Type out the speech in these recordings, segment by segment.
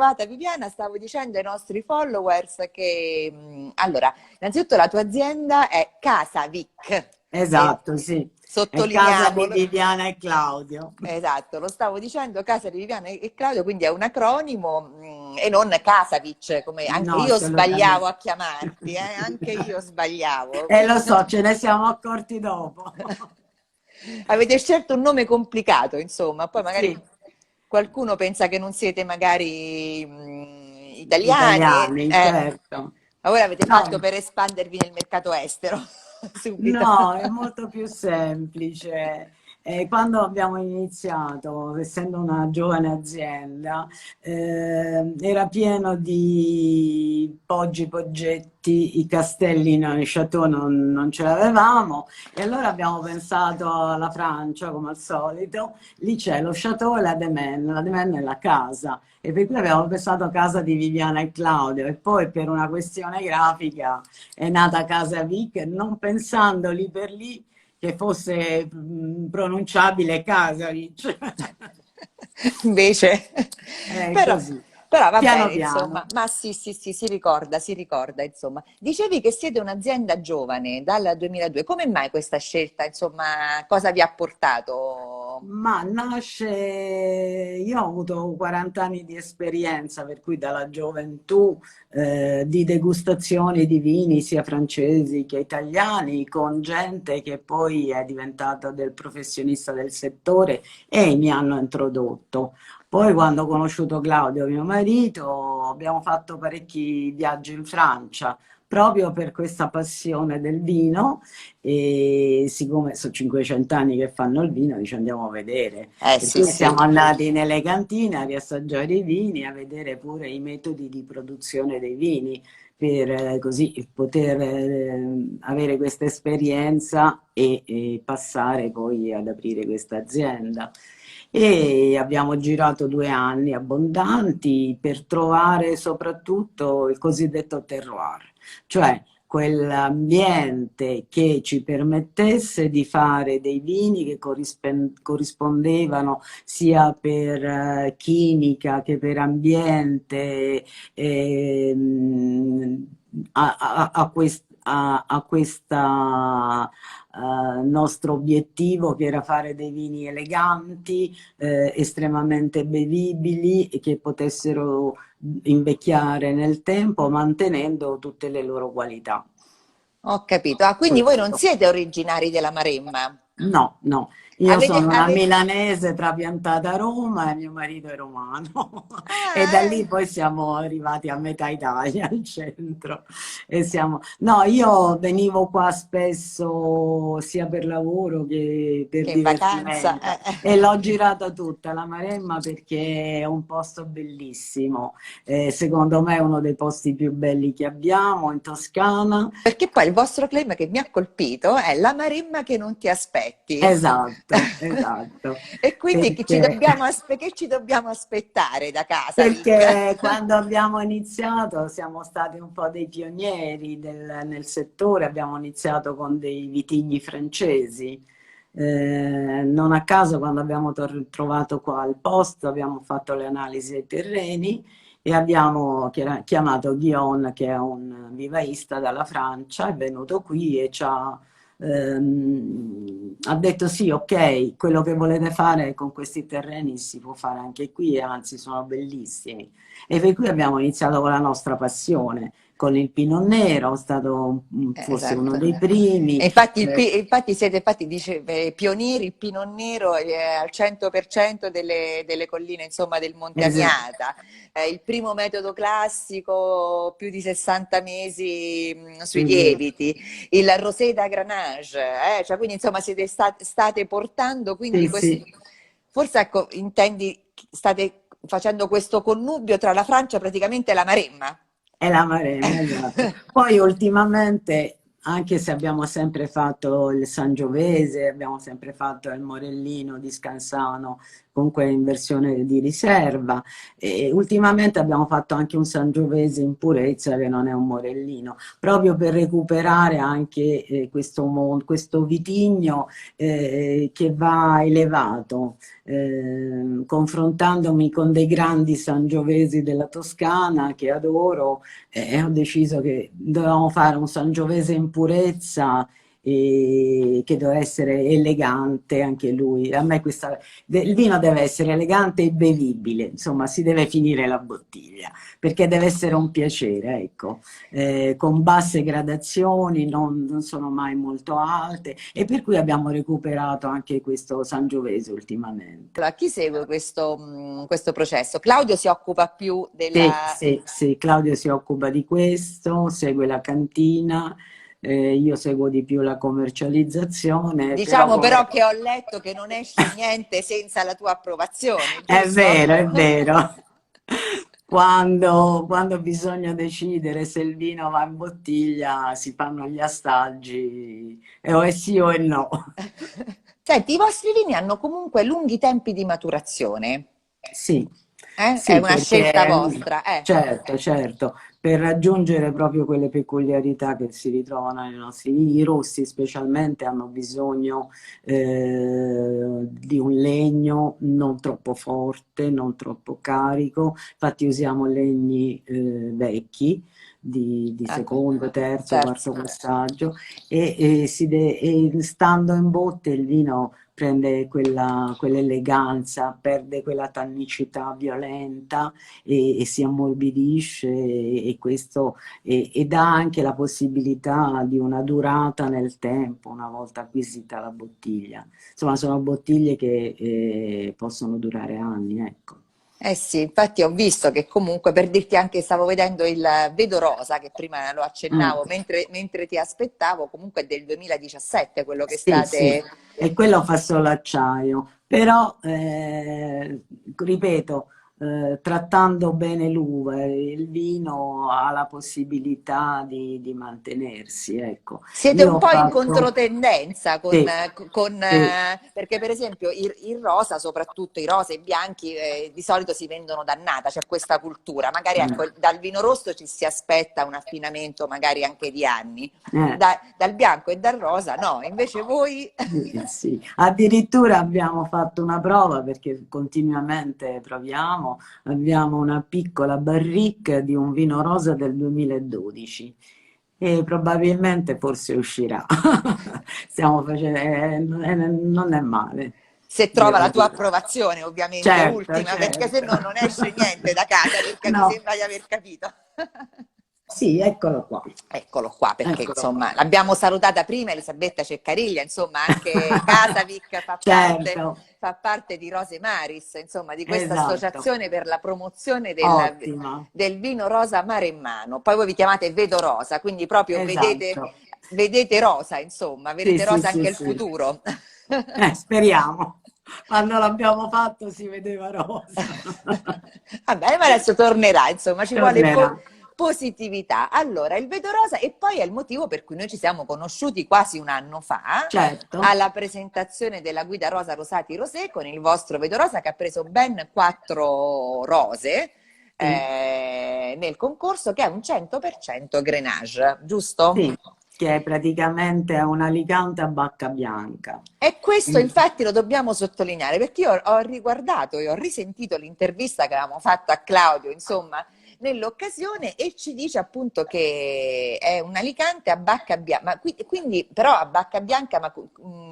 trovata Viviana. Stavo dicendo ai nostri followers che, allora, innanzitutto la tua azienda è Casa Vic, e Esatto, sì. È casa di sottolineiamolo. Viviana e Claudio. Esatto, lo stavo dicendo, Casa di Viviana e Claudio, quindi è un acronimo, e non Casavic, come anche No, io sbagliavo assolutamente. a chiamarti, anche io sbagliavo, E lo quindi so, ce ne siamo accorti dopo. avete scelto un nome complicato, insomma, poi magari Sì, qualcuno pensa che non siete magari italiani, italiani, certo. ma voi l'avete fatto No, per espandervi nel mercato estero, subito. no, è molto più semplice. Quando abbiamo iniziato, essendo una giovane azienda, era pieno di poggi, poggetti, i castelli, noi, i chateau non ce l'avevamo e allora abbiamo pensato alla Francia, come al solito, lì c'è lo chateau e la Demen è la casa. E per cui abbiamo pensato a casa di Viviana e Claudio e poi per una questione grafica è nata Casa Vic, non pensando lì per lì che fosse pronunciabile Casavic. Invece, È però, così, però va piano bene, insomma, piano. ma sì, sì, sì, si ricorda, insomma. Dicevi che siete un'azienda giovane dal 2002, come mai questa scelta, insomma, cosa vi ha portato? Ma nasce, io ho avuto 40 anni di esperienza, per cui dalla gioventù di degustazioni di vini sia francesi che italiani, con gente che poi è diventata del professionista del settore e mi hanno introdotto. Poi quando ho conosciuto Claudio, mio marito, abbiamo fatto parecchi viaggi in Francia proprio per questa passione del vino e siccome sono 500 anni che fanno il vino, dice andiamo a vedere. Eh Per sì, cui sì. siamo andati nelle cantine a riassaggiare i vini, a vedere pure i metodi di produzione dei vini, per così poter avere questa esperienza e passare poi ad aprire questa azienda. E abbiamo girato 2 anni abbondanti per trovare soprattutto il cosiddetto terroir, cioè quell'ambiente che ci permettesse di fare dei vini che corrispondevano sia per chimica che per ambiente a questa nostro obiettivo che era fare dei vini eleganti, estremamente bevibili e che potessero invecchiare nel tempo mantenendo tutte le loro qualità. Ho capito. Ah, quindi voi non Questo. siete originari della Maremma? No, no, io Avete, sono una avete... milanese trapiantata a Roma e mio marito è romano e da Ah, lì poi siamo arrivati a metà Italia, al centro. E siamo... No, io venivo qua spesso sia per lavoro che per che in vacanza. divertimento e l'ho girata tutta la Maremma perché è un posto bellissimo. Secondo me è uno dei posti più belli che abbiamo in Toscana. Perché poi il vostro claim che mi ha colpito è la Maremma che non ti aspetti. Esatto, esatto. E quindi Perché che ci dobbiamo aspettare da casa, Vic? Perché quando abbiamo iniziato siamo stati un po' dei pionieri nel settore, abbiamo iniziato con dei vitigni francesi. Non a caso quando abbiamo trovato qua il posto abbiamo fatto le analisi dei terreni e abbiamo chiamato Guillaume che è un vivaista dalla Francia, è venuto qui e ha detto sì, ok, quello che volete fare con questi terreni si può fare anche qui, e anzi sono bellissimi. E per cui abbiamo iniziato con la nostra passione, con il Pinot Nero, è stato forse uno Esatto. dei primi. E infatti, infatti siete dice, pionieri, il Pinot Nero al 100% delle colline, insomma, del Monte Es- Amiata. Il primo metodo classico, più di 60 mesi sui es- lieviti, il rosé da Grenache, cioè, quindi insomma siete state portando sì, quindi questo, sì, forse ecco, state facendo questo connubio tra la Francia praticamente e la Maremma. è la Maremma, esatto. Poi ultimamente, anche se abbiamo sempre fatto il Sangiovese, abbiamo sempre fatto il Morellino di Scansano, comunque in versione di riserva, e ultimamente abbiamo fatto anche un Sangiovese in purezza che non è un Morellino, proprio per recuperare anche questo vitigno che va elevato. confrontandomi con dei grandi sangiovesi della Toscana che adoro, ho deciso che dovevamo fare un sangiovese in purezza e che deve essere elegante anche lui. A me il vino deve essere elegante e bevibile, insomma, si deve finire la bottiglia perché deve essere un piacere, ecco, con basse gradazioni, non sono mai molto alte, e per cui abbiamo recuperato anche questo Sangiovese ultimamente. Allora, chi segue questo processo? Claudio si occupa più Sì, della... sì, sì, Claudio si occupa di questo, segue la cantina, io seguo di più la commercializzazione, però Diciamo come... però che ho letto che non esce niente senza la tua approvazione, È giusto? vero, è vero. Quando bisogna decidere se il vino va in bottiglia, si fanno gli astaggi, e o è sì o è no. Senti, i vostri vini hanno comunque lunghi tempi di maturazione, Sì, È sì, una scelta perché vostra, certo, certo, per raggiungere proprio quelle peculiarità che si ritrovano nei nostri vini, i rossi specialmente hanno bisogno di un legno non troppo forte, non troppo carico, infatti usiamo legni vecchi di Ecco, secondo, terzo, certo. quarto passaggio, e stando in botte il vino prende quell'eleganza, perde quella tannicità violenta e si ammorbidisce, e questo e dà anche la possibilità di una durata nel tempo una volta acquisita la bottiglia. Insomma, sono bottiglie che possono durare anni, ecco. Eh sì, infatti ho visto che comunque, per dirti anche, stavo vedendo il Vedo Rosa, che prima lo Mm. accennavo, mentre ti aspettavo, comunque è del 2017 quello che Sì, sì, state... e quello fa solo acciaio, però ripeto, trattando bene l'uva, il vino ha la possibilità di mantenersi, ecco. Siete Io un ho po' in fatto, controtendenza sì, sì, perché per esempio il rosa, soprattutto i rosa e i bianchi, di solito si vendono dannata, c'è questa cultura. Magari ecco, mm, dal vino rosso ci si aspetta un affinamento magari anche di anni, eh. dal bianco e dal rosa no, invece voi... Sì, addirittura abbiamo fatto una prova perché continuamente proviamo, abbiamo una piccola barrique di un vino rosa del 2012 e probabilmente forse uscirà. Stiamo facendo, non è male, Se trova devo la tua dire. approvazione, ovviamente, Certo, ultima, perché se certo. no non esce niente da casa, perché mi No, sembra di aver capito. sì, eccolo qua. Eccolo qua, perché Eccolo qua. insomma l'abbiamo salutata prima Elisabetta Ceccariglia, insomma anche Casavic Certo, fa parte di Rose Maris, insomma di questa esatto. associazione per la promozione Ottima, del vino rosa mare in mano. Poi voi vi chiamate Vedo Rosa, quindi proprio esatto. vedete rosa, insomma, Sì, vedete sì, rosa sì, anche il sì. futuro. Speriamo. Quando l'abbiamo fatto si vedeva rosa. Vabbè, ma adesso tornerà, insomma, ci vuole Tornerà. positività. Allora, il Vedo Rosa, e poi è il motivo per cui noi ci siamo conosciuti quasi un anno fa, Certo. alla presentazione della guida Rosa Rosati Rosé con il vostro Vedo Rosa che ha preso ben 4 rose Sì, nel concorso, che è un 100% Grenache, giusto? sì, che è praticamente un Alicante a bacca bianca. E questo Mm. infatti lo dobbiamo sottolineare, perché io ho riguardato e ho risentito l'intervista che avevamo fatto a Claudio, insomma, nell'occasione, e ci dice appunto che è un Alicante a bacca bianca, ma quindi però a bacca bianca, ma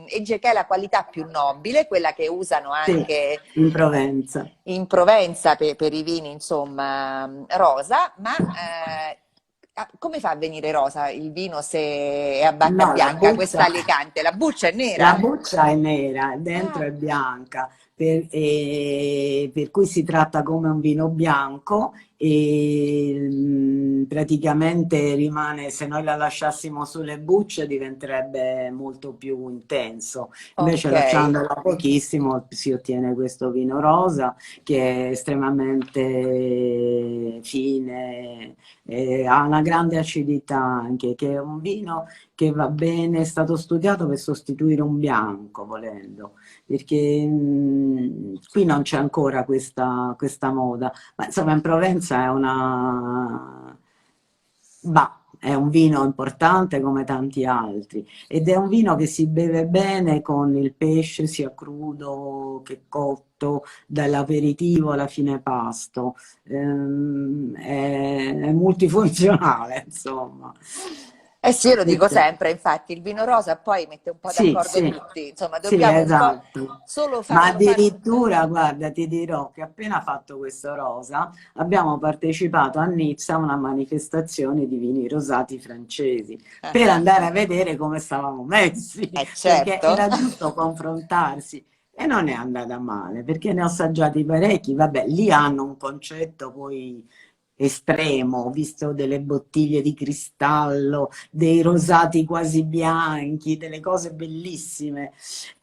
e che è la qualità più nobile, quella che usano Sì, anche in Provenza. in Provenza per i vini, insomma, rosa, ma come fa a venire rosa il vino se è a bacca No, bianca, questa Alicante? La buccia è la nera? buccia è nera, dentro Ah, è bianca, per cui si tratta come un vino bianco e praticamente rimane, se noi la lasciassimo sulle bucce diventerebbe molto più intenso, invece ok. lasciandola pochissimo si ottiene questo vino rosa che è estremamente fine, ha una grande acidità anche, che è un vino che va bene, è stato studiato per sostituire un bianco, volendo, perché qui non c'è ancora questa moda, ma insomma in Provenza è una... Bah, è un vino importante come tanti altri ed è un vino che si beve bene con il pesce sia crudo che cotto, dall'aperitivo alla fine pasto. È multifunzionale, insomma. Eh sì, io lo dico Questo- sempre, infatti il vino rosa poi mette un po' Sì, d'accordo sì, tutti, insomma sì, dobbiamo un po' esatto. solo Ma farlo fare. addirittura, guarda, ti dirò che appena fatto questo rosa, abbiamo partecipato a Nizza a una manifestazione di vini rosati francesi per andare a vedere come stavamo messi, perché Certo. era giusto confrontarsi. E non è andata male, perché ne ho assaggiati parecchi. Vabbè, lì hanno un concetto poi estremo, ho visto delle bottiglie di cristallo, dei rosati quasi bianchi, delle cose bellissime.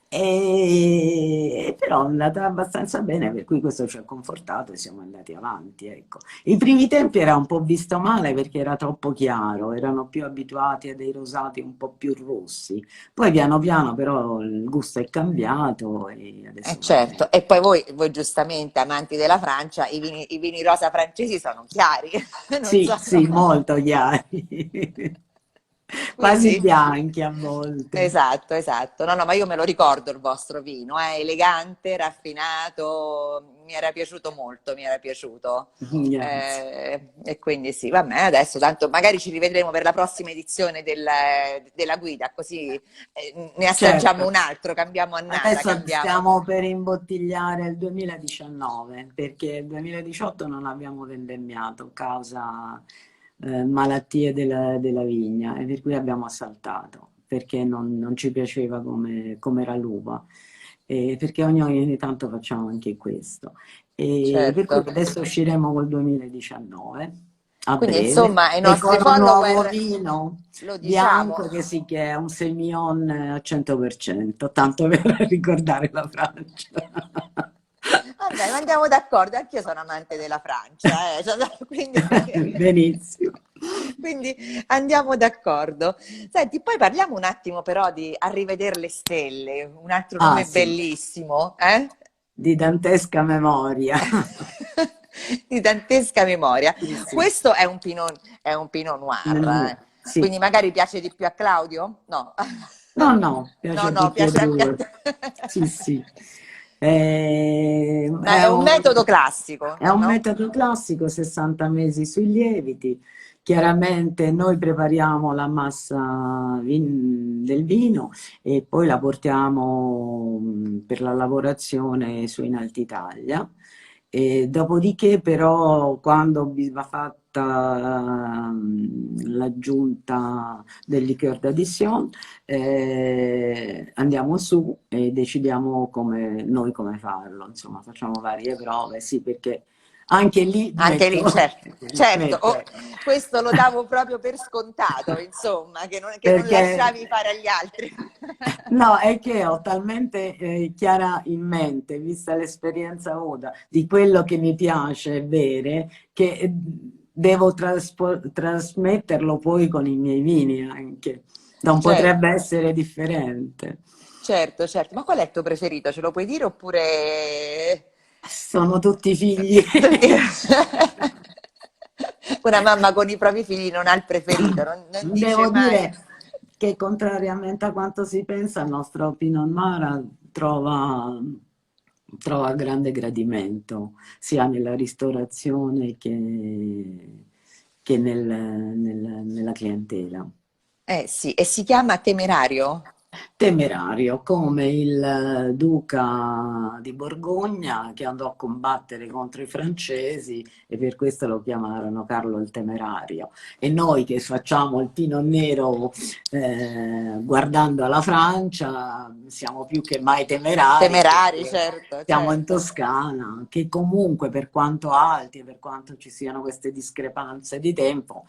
Però è andata abbastanza bene, per cui questo ci ha confortato e siamo andati avanti, ecco. I primi tempi era un po' visto male perché era troppo chiaro, erano più abituati a dei rosati un po' più rossi. Poi piano piano però il gusto è cambiato e adesso va bene. Certo, e poi voi giustamente amanti della Francia, i vini rosa francesi sono chiari, non Sì, sono. sì, molto chiari, quasi Quindi, bianchi a volte. esatto, esatto. No, no, ma io me lo ricordo il vostro vino, elegante, raffinato, mi era piaciuto molto, mi era piaciuto. Grazie. E quindi sì, va bene, adesso tanto magari ci rivedremo per la prossima edizione della guida, così ne assaggiamo Certo, un altro, cambiamo annata, adesso cambiamo. stiamo per imbottigliare il 2019 perché il 2018 non abbiamo vendemmiato causa malattie della vigna e per cui abbiamo saltato perché non ci piaceva come era l'uva. Perché ogni tanto facciamo anche questo. E per cui Certo. adesso usciremo col 2019 a Quindi breve insomma ai e nostri con un nuovo follower vino lo bianco diciamo. che è un Semillon al 100%, tanto per ricordare la Francia. Vabbè, ma andiamo d'accordo, anch'io sono amante della Francia, cioè, quindi, Benissimo. quindi andiamo d'accordo. Senti, poi parliamo un attimo però di A rivedere le stelle, un altro Ah nome sì, bellissimo, eh? di dantesca memoria. Di dantesca memoria. Sì, sì. Questo è un Pinot Noir, Sì. quindi magari piace di più a Claudio? No. No, no, piace No, a no, tutti e piace anche a due. te. Sì, sì. Ma è un metodo classico, È un no? metodo classico, 60 mesi sui lieviti. Chiaramente noi prepariamo la massa del vino e poi la portiamo per la lavorazione su in Altitalia. E dopodiché però quando va fatta l'aggiunta del liqueur d'addizione andiamo su e decidiamo noi come farlo, insomma, facciamo varie prove, sì, perché anche lì Anche lì, certo, certo. metto, Questo lo davo proprio per scontato, insomma, che non perché lasciavi fare agli altri. no, è che ho talmente chiara in mente, vista l'esperienza avuta, di quello che mi piace bere, che devo trasmetterlo poi con i miei vini anche. Non Certo, potrebbe essere differente. certo, certo. Ma qual è il tuo preferito? Ce lo puoi dire oppure... Sono tutti figli. Una mamma con i propri figli non ha il preferito, non dice Devo mai. dire che contrariamente a quanto si pensa, il nostro Pinot Noir trova grande gradimento sia nella ristorazione che nella clientela. Eh sì, e si chiama Temerario? Temerario, come il duca di Borgogna che andò a combattere contro i francesi e per questo lo chiamarono Carlo il Temerario. E noi che facciamo il Pinot Nero guardando alla Francia siamo più che mai temerari Temerari, perché certo, siamo in certo. Toscana, che comunque per quanto alti e per quanto ci siano queste discrepanze di tempo,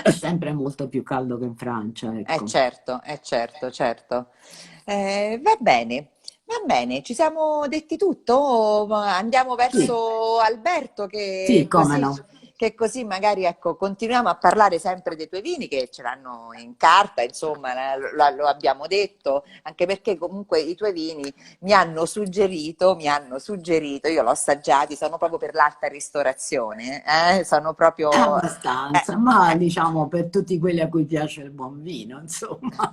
è sempre molto più caldo che in Francia, ecco. Certo, certo. Va bene, ci siamo detti tutto? Andiamo Sì, verso Alberto sì, come così no. che così magari ecco, continuiamo a parlare sempre dei tuoi vini che ce l'hanno in carta, insomma, lo abbiamo detto, anche perché comunque i tuoi vini mi hanno suggerito, io l'ho assaggiati, sono proprio per l'alta ristorazione, sono proprio... Abbastanza, ma diciamo per tutti quelli a cui piace il buon vino, insomma.